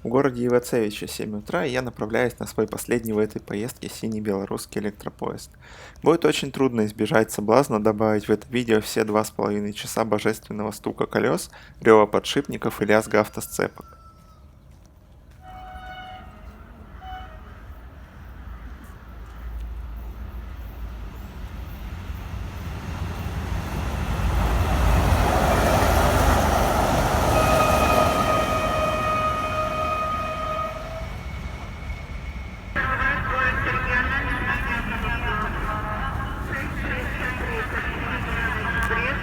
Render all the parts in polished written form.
В городе Ивацевиче 7 утра, и я направляюсь на свой последний в этой поездке синий белорусский электропоезд. Будет очень трудно избежать соблазна добавить в это видео все 2,5 часа божественного стука колес, рева подшипников и лязга автосцепок.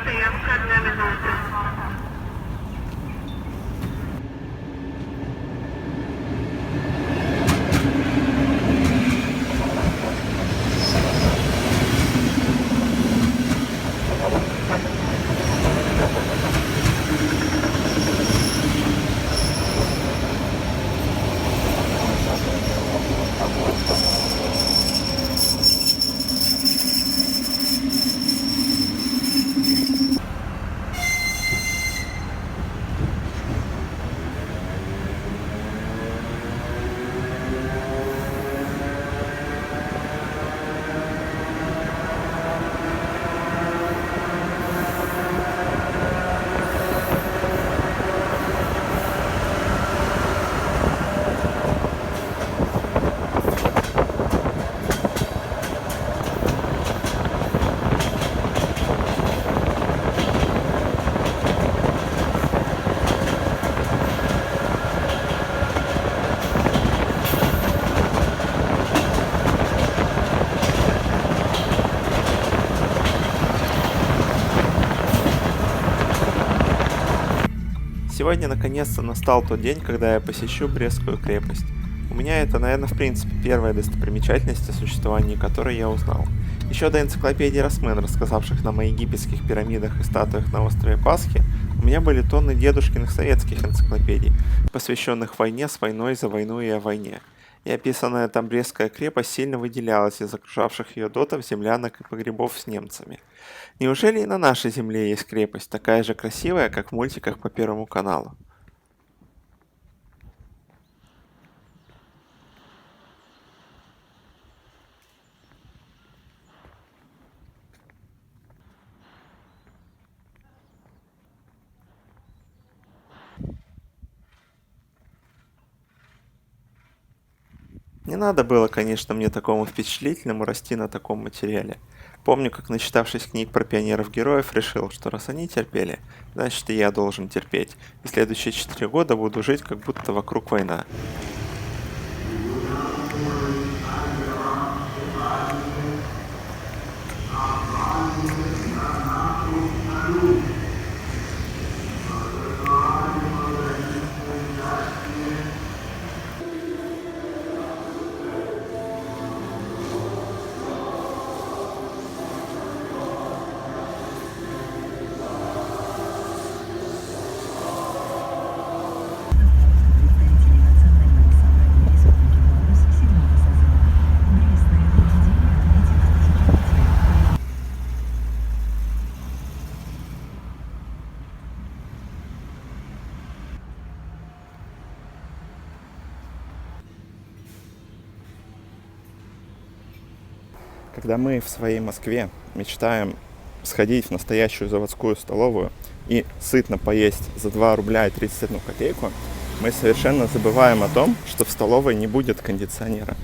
Стоянка 1 минута. Сегодня наконец-то настал тот день, когда я посещу Брестскую крепость. У меня это, наверное, в принципе первая достопримечательность, о существовании которой я узнал. Еще до энциклопедии Росмен, рассказавших нам о египетских пирамидах и статуях на острове Пасхи, у меня были тонны дедушкиных советских энциклопедий, посвященных войне с войной за войну и о войне. И описанная там Брестская крепость сильно выделялась из окружавших ее дотов, землянок и погребов с немцами. Неужели и на нашей земле есть крепость, такая же красивая, как в мультиках по Первому каналу? Не надо было, конечно, мне такому впечатлительному расти на таком материале. Помню, как, начитавшись книг про пионеров-героев, решил, что раз они терпели, значит и я должен терпеть, и следующие 4 года буду жить, как будто вокруг война. Когда мы в своей Москве мечтаем сходить в настоящую заводскую столовую и сытно поесть за 2 рубля и 31 копейку, мы совершенно забываем о том, что в столовой не будет кондиционера.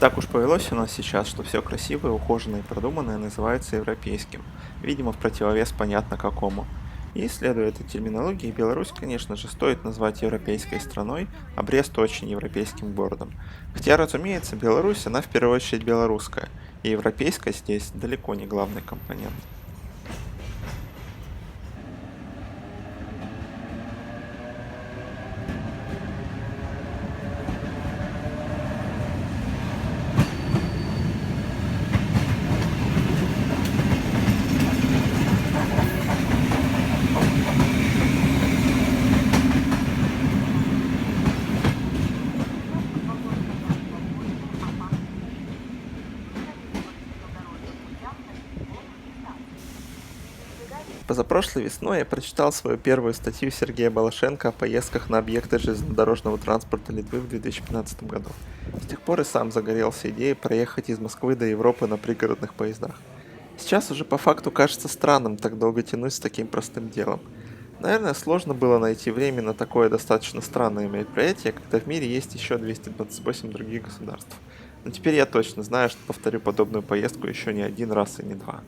Так уж повелось у нас сейчас, что все красивое, ухоженное и продуманное называется европейским, видимо в противовес понятно какому. И следуя этой терминологии, Беларусь, конечно же, стоит назвать европейской страной, а Брест очень европейским городом. Хотя, разумеется, Беларусь, она в первую очередь белорусская, и европейская здесь далеко не главный компонент. Позапрошлой весной я прочитал свою первую статью Сергея Балашенко о поездках на объекты железнодорожного транспорта Литвы в 2015 году. С тех пор и сам загорелся идеей проехать из Москвы до Европы на пригородных поездах. Сейчас уже по факту кажется странным так долго тянуть с таким простым делом. Наверное, сложно было найти время на такое достаточно странное мероприятие, когда в мире есть еще 228 других государств. Но теперь я точно знаю, что повторю подобную поездку еще не один раз и не два.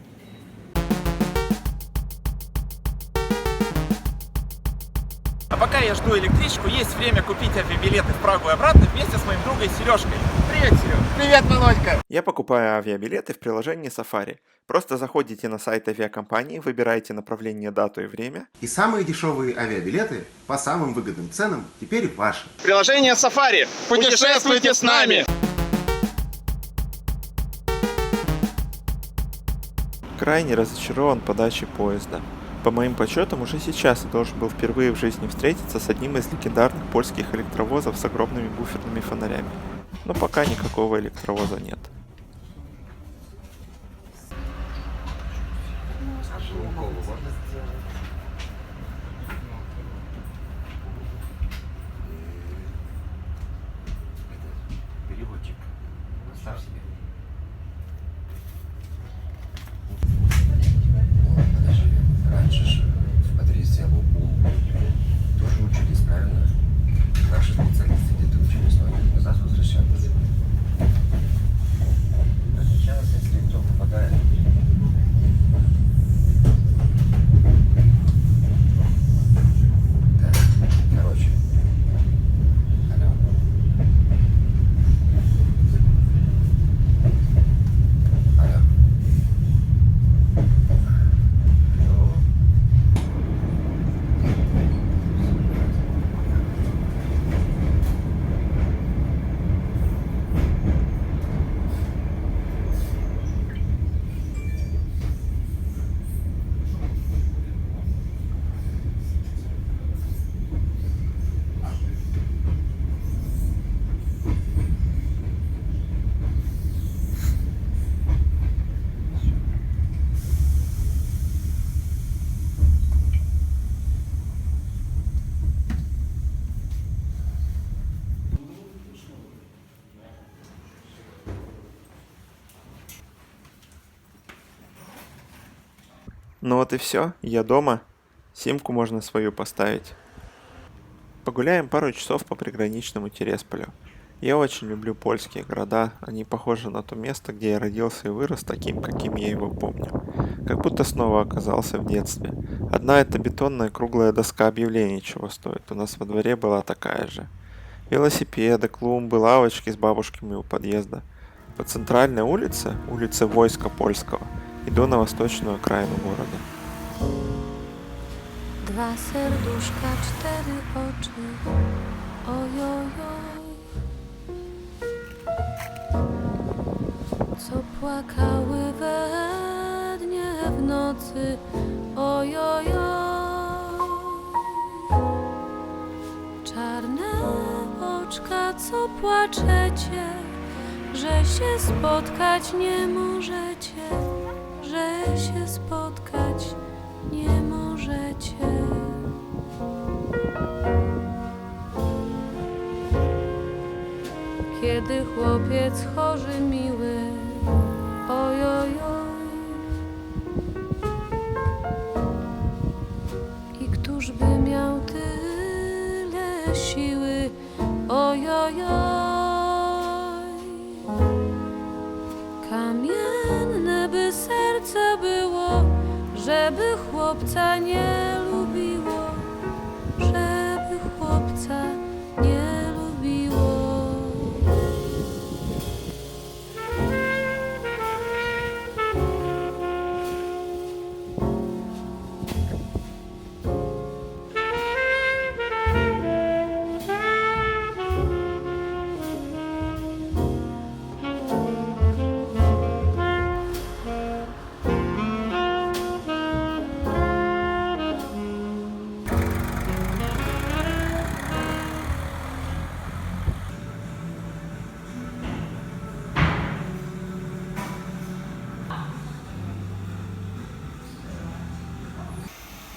А пока я жду электричку, есть время купить авиабилеты в Прагу и обратно вместе с моим другом Сережкой. Привет, Серег! Привет, Володька! Я покупаю авиабилеты в приложении Safari. Просто заходите на сайт авиакомпании, выбираете направление, дату и время. И самые дешевые авиабилеты по самым выгодным ценам теперь ваши. Приложение Safari. Путешествуйте с нами! Крайне разочарован подачей поезда. По моим подсчетам, уже сейчас я должен был впервые в жизни встретиться с одним из легендарных польских электровозов с огромными буферными фонарями. Но пока никакого электровоза нет. Переводчик. Ставь себе. Раньше же в подъезде ум тоже учились, правильно? Наши специалисты где-то учились, но они назад возвращались. А сейчас, если кто попадает... Так, короче. Алло. Алло. Алло. Ну вот и все, я дома. Симку можно свою поставить. Погуляем пару часов по приграничному Тересполю. Я очень люблю польские города, они похожи на то место, где я родился и вырос таким, каким я его помню. Как будто снова оказался в детстве. Одна эта бетонная круглая доска объявлений чего стоит, у нас во дворе была такая же. Велосипеды, клумбы, лавочки с бабушками у подъезда. По центральной улице, улице Войска Польского, иду на восточную окраину города. Dwa serduszka, cztery oczy, ojojoj, co płakały we dnie w nocy, ojojoj. Czarne oczka, co płaczecie, że się spotkać nie możecie, że się spotkać nie możecie. Kiedy chłopiec chory miły, ojojoj, i któż by miał tyle siły, ojojoj. żeby chłopca nie lubiło, żeby chłopca nie lubiło.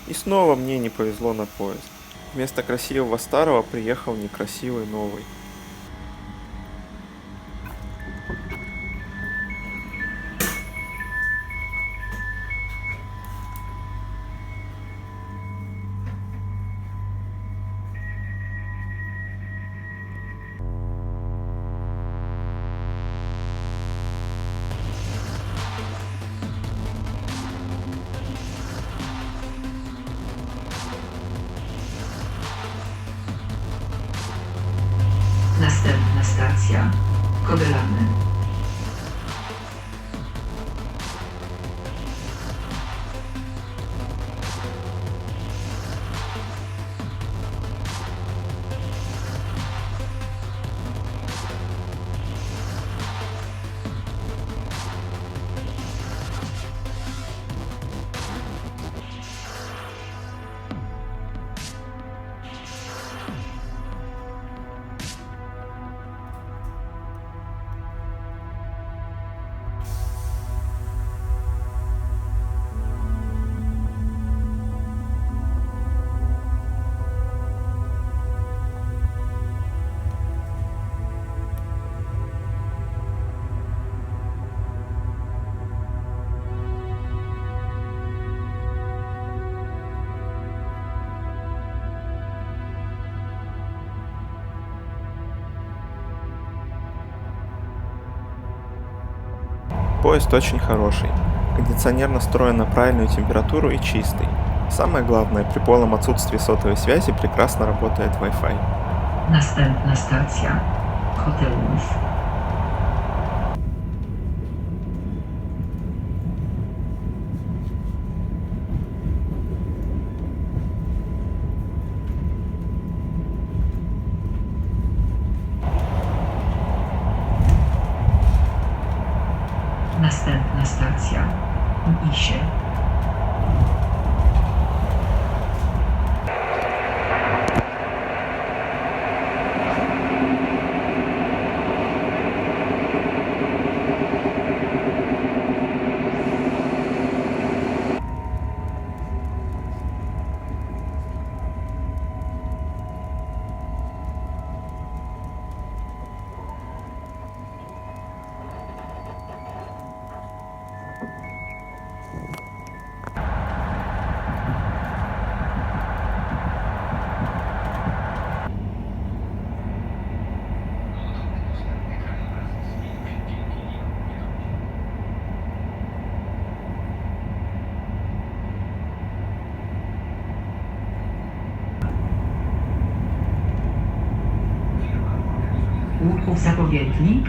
И снова мне не повезло на поезд. Вместо красивого старого приехал некрасивый новый. Następna stacja Kodelany. Поезд очень хороший. Кондиционер настроен на правильную температуру и чистый. Самое главное, при полном отсутствии сотовой связи прекрасно работает Wi-Fi. Następna stacja Hotelów. Następna stacja Isie. Łuków Zapowiednik.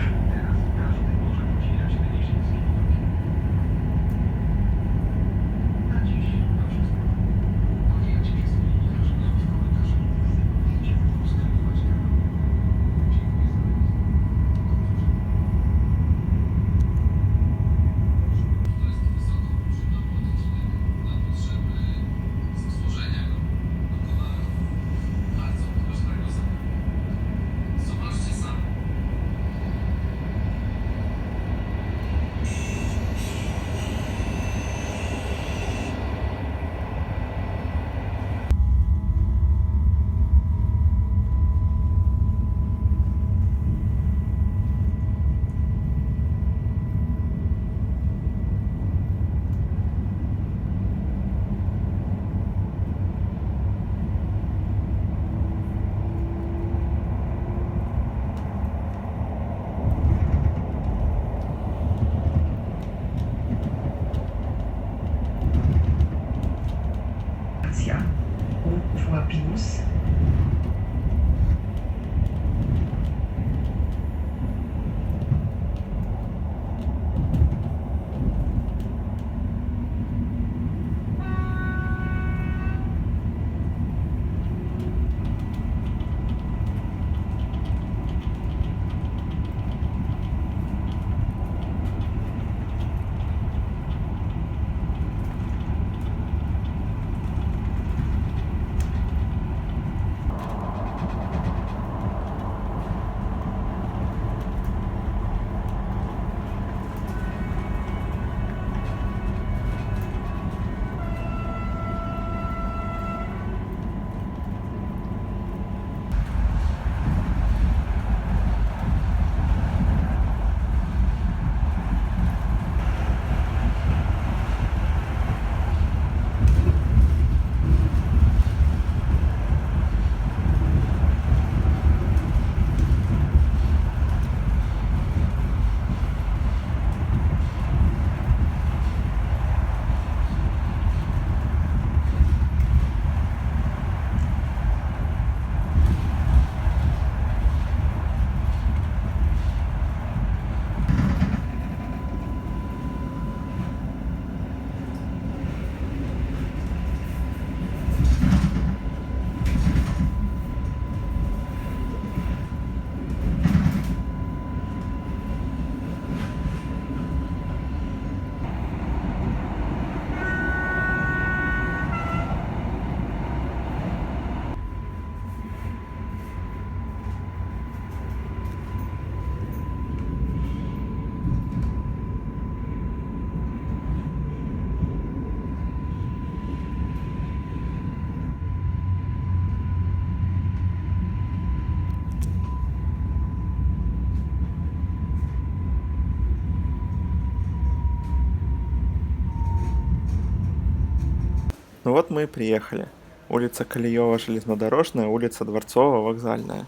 Ну вот мы и приехали. Улица Колеева железнодорожная, улица Дворцовая вокзальная.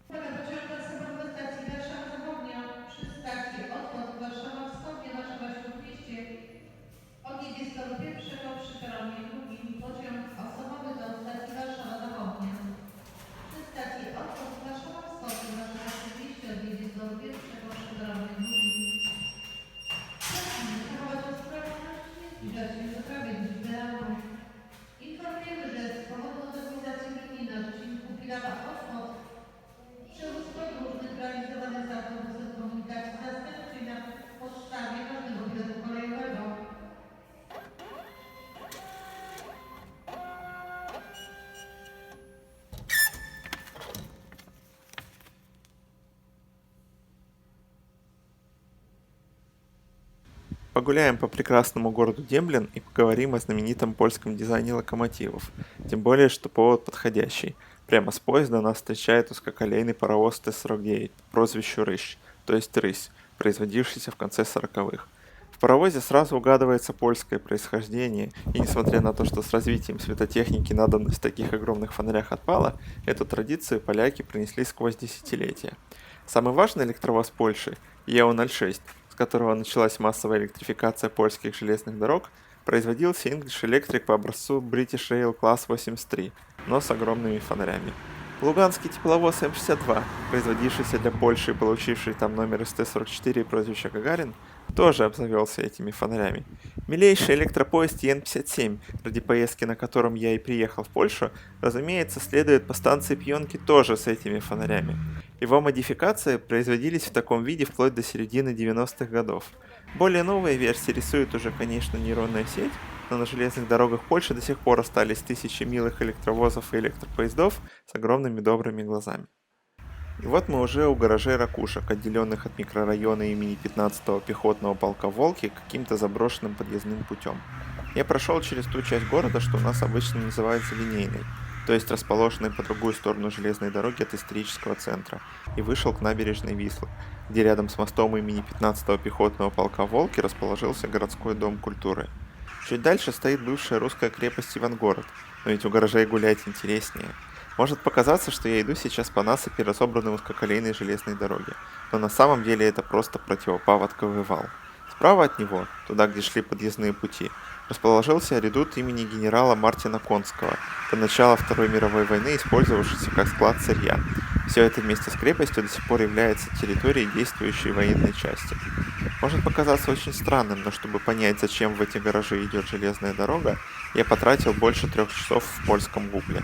Pociąg Warszawa do stacji Warszawa Zachodnia przy stacji Odwrót Warszawa Wschodnia Warszawa Śródmieście. Odjedzie z toru pierwszego przy peronie drugim. Pociąg osobowy do stacji Warszawa Zachodnia. Przy stacji Odwrót Warszawa Wschodnia Warszawa Śródmieście odjedzie z toru pierwszego przy peronie drugim. Prosimy zachować ostrożność, nie zbliżać się do krawędzi peonu. Informujemy, że z powodu modernizacji linii na odcinku Pilawa-Odwrót przewóz podróżnych realizowany z autobusem komunikacji zastępczej na podstawie ważnego biletu kolejowego. Погуляем по прекрасному городу Демблен и поговорим о знаменитом польском дизайне локомотивов. Тем более, что повод подходящий. Прямо с поезда нас встречает узкоколейный паровоз Т-49 по прозвищу Рыщ, то есть Рысь, производившийся в конце 40-х. В паровозе сразу угадывается польское происхождение, и несмотря на то, что с развитием светотехники надобность в таких огромных фонарях отпала, эту традицию поляки принесли сквозь десятилетия. Самый важный электровоз Польши – ЕО-06, с которого началась массовая электрификация польских железных дорог, производился English Electric по образцу British Rail Class 83, но с огромными фонарями. Луганский тепловоз М-62, производившийся для Польши и получивший там номер СТ-44 и прозвище Гагарин, тоже обзавелся этими фонарями. Милейший электропоезд ЕН-57, ради поездки на котором я и приехал в Польшу, разумеется, следует по станции Пьонки тоже с этими фонарями. Его модификации производились в таком виде вплоть до середины 90-х годов. Более новые версии рисуют уже, конечно, нейронная сеть, но на железных дорогах Польши до сих пор остались тысячи милых электровозов и электропоездов с огромными добрыми глазами. И вот мы уже у гаражей ракушек, отделенных от микрорайона имени 15-го пехотного полка «Волки» каким-то заброшенным подъездным путем. Я прошел через ту часть города, что у нас обычно называется линейной, то есть расположенной по другую сторону железной дороги от исторического центра, и вышел к набережной Вислы, где рядом с мостом имени 15-го пехотного полка «Волки» расположился городской дом культуры. Чуть дальше стоит бывшая русская крепость Ивангород, но ведь у гаражей гулять интереснее. Может показаться, что я иду сейчас по насыпи разобранной узкоколейной железной дороги, но на самом деле это просто противопаводковый вал. Справа от него, туда где шли подъездные пути, расположился редут имени генерала Мартина Конского, до начала Второй мировой войны использовавшийся как склад сырья. Все это вместе с крепостью до сих пор является территорией действующей военной части. Может показаться очень странным, но чтобы понять, зачем в эти гаражи идет железная дорога, я потратил больше 3 часов в польском гугле.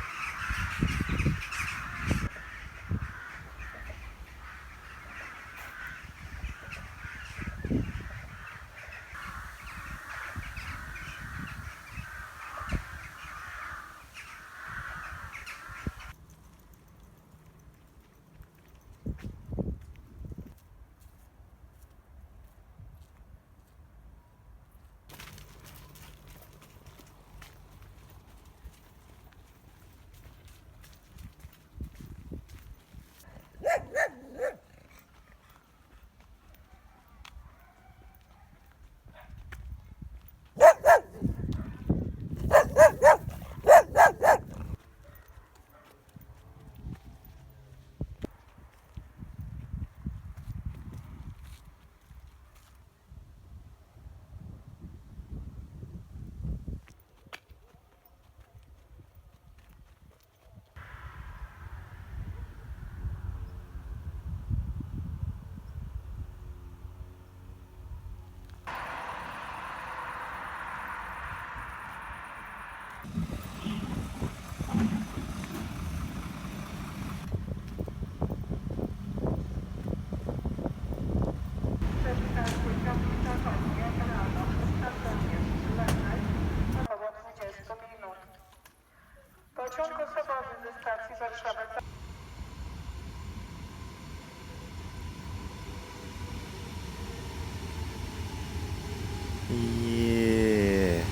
Pociąg osobowy ze stacji Warszawa. Еее.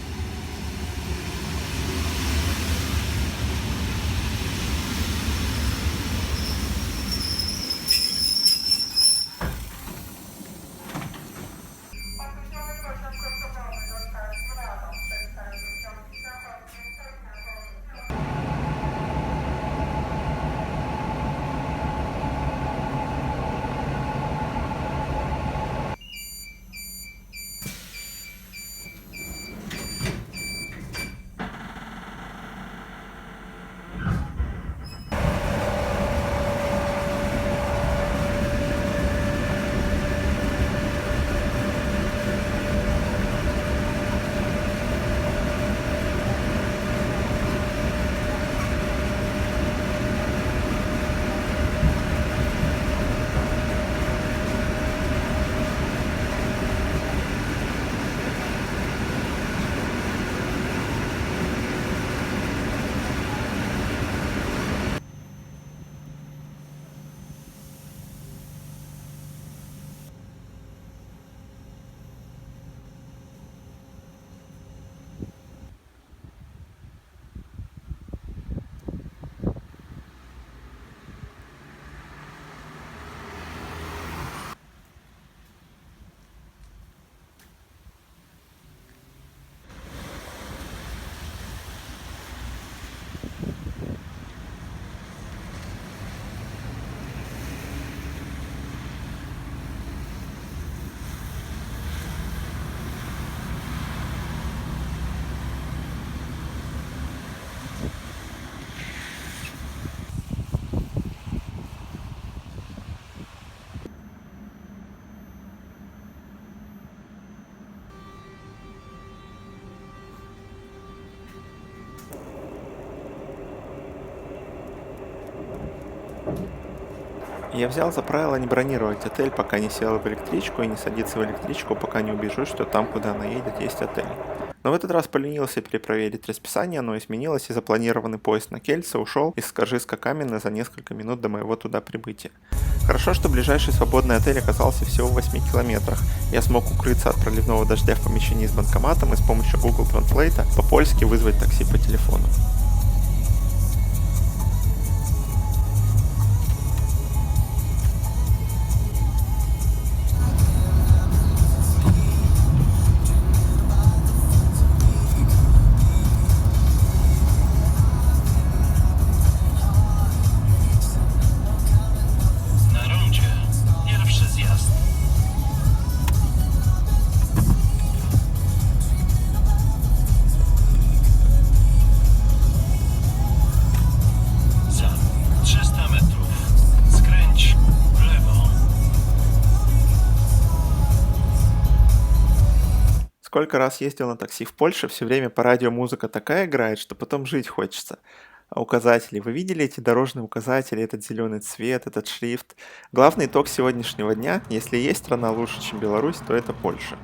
Я взял за правило не бронировать отель, пока не сел в электричку, и не садиться в электричку, пока не убежусь, что там, куда она едет, есть отель. Но в этот раз поленился перепроверить расписание, оно изменилось, и запланированный поезд на Кельце ушел из Скаржиска-Каменной за несколько минут до моего туда прибытия. Хорошо, что ближайший свободный отель оказался всего в 8 километрах. Я смог укрыться от проливного дождя в помещении с банкоматом и с помощью Google Translate по-польски вызвать такси по телефону. Na rondzie pierwszy zjazd. Za 300 metrów skręć w lewo. Сколько раз ездил на такси в Польше, все время по радио музыка такая играет, что потом жить хочется. А указатели, вы видели эти дорожные указатели, этот зеленый цвет, этот шрифт? Главный итог сегодняшнего дня, если есть страна лучше, чем Беларусь, то это Польша.